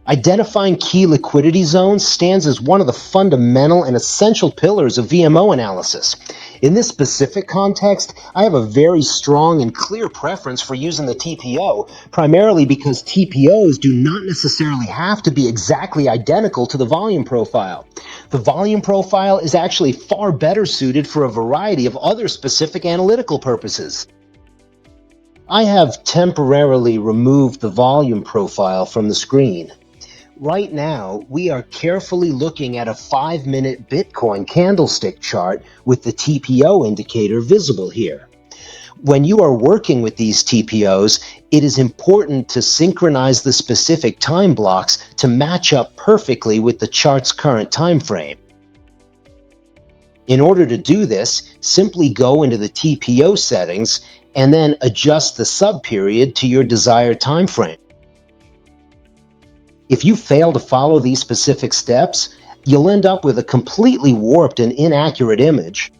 Identifying key liquidity zones stands as one of the fundamental and essential pillars of VMO analysis. In this specific context, I have a very strong and clear preference for using the TPO, primarily because TPOs do not necessarily have to be exactly identical to the volume profile. The volume profile is actually far better suited for a variety of other specific analytical purposes. I have temporarily removed the volume profile from the screen. Right now, we are carefully looking at a 5-minute Bitcoin candlestick chart with the TPO indicator visible here. When you are working with these TPOs, it is important to synchronize the specific time blocks to match up perfectly with the chart's current time frame. In order to do this, simply go into the TPO settings and then adjust the subperiod to your desired time frame. If you fail to follow these specific steps, you'll end up with a completely warped and inaccurate image.